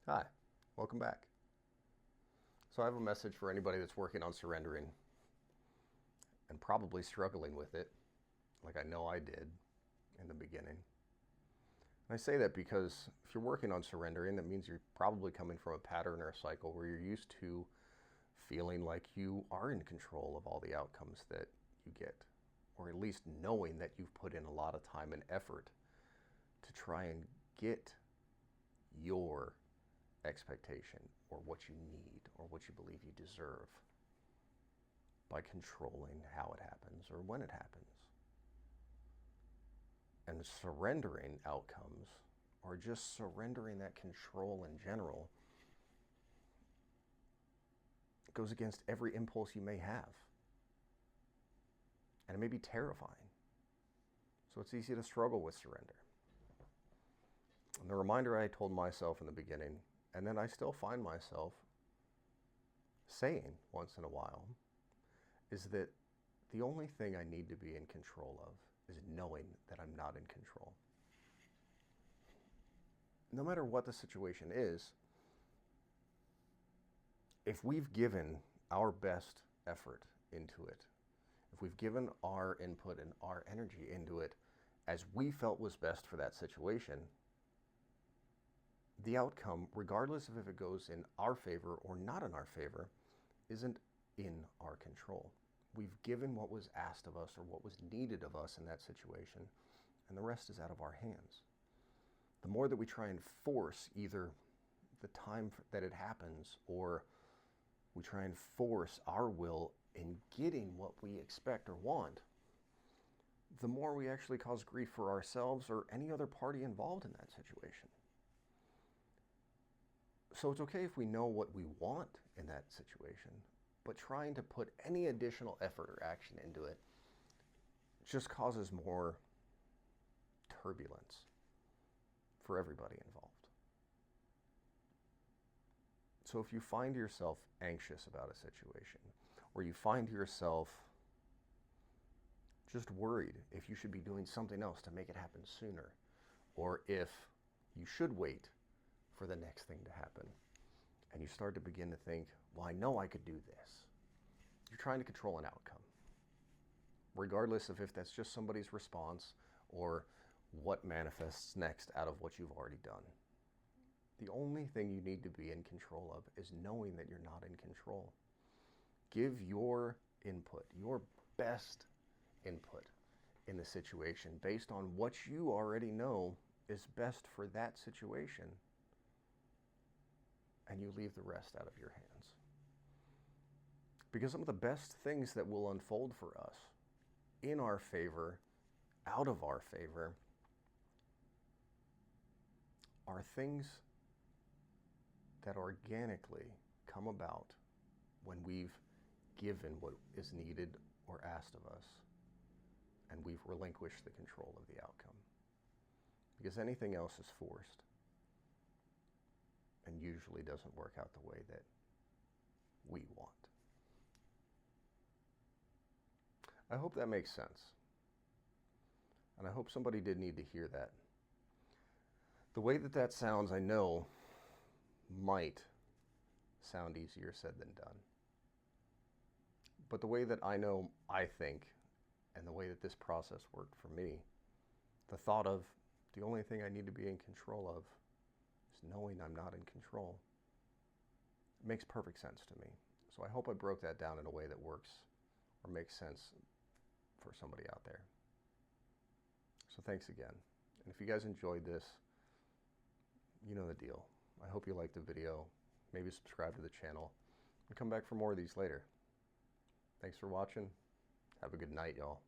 Hi, welcome back. So I have a message for anybody that's working on surrendering and probably struggling with it, like I know I did in the beginning. And I say that because if you're working on surrendering, that means you're probably coming from a pattern or a cycle where you're used to feeling like you are in control of all the outcomes that you get, or at least knowing that you've put in a lot of time and effort to try and get your expectation or what you need or what you believe you deserve by controlling how it happens or when it happens. And surrendering outcomes, or just surrendering that control in general, goes against every impulse you may have. And it may be terrifying. So it's easy to struggle with surrender. And the reminder I told myself in the beginning, and then I still find myself saying once in a while, is that the only thing I need to be in control of is knowing that I'm not in control. No matter what the situation is, if we've given our best effort into it, if we've given our input and our energy into it as we felt was best for that situation, the outcome, regardless of if it goes in our favor or not in our favor, isn't in our control. We've given what was asked of us or what was needed of us in that situation, and the rest is out of our hands. The more that we try and force either the time that it happens, or we try and force our will in getting what we expect or want, the more we actually cause grief for ourselves or any other party involved in that situation. So it's okay if we know what we want in that situation, but trying to put any additional effort or action into it just causes more turbulence for everybody involved. So if you find yourself anxious about a situation, or you find yourself just worried if you should be doing something else to make it happen sooner, or if you should wait for the next thing to happen, and you start to begin to think, well, I know I could do this. You're trying to control an outcome, regardless of if that's just somebody's response or what manifests next out of what you've already done. The only thing you need to be in control of is knowing that you're not in control. Give your input, your best input in the situation based on what you already know is best for that situation, and you leave the rest out of your hands. Because some of the best things that will unfold for us, in our favor, out of our favor, are things that organically come about when we've given what is needed or asked of us, and we've relinquished the control of the outcome. Because anything else is forced and usually doesn't work out the way that we want. I hope that makes sense. And I hope somebody did need to hear that. The way that that sounds, I know, might sound easier said than done. But the way that I think, and the way that this process worked for me, the thought of the only thing I need to be in control of is knowing I'm not in control, it makes perfect sense to me. So I hope I broke that down in a way that works or makes sense for somebody out there. So thanks again. And if you guys enjoyed this, you know the deal. I hope you liked the video. Maybe subscribe to the channel and come back for more of these later. Thanks for watching. Have a good night, y'all.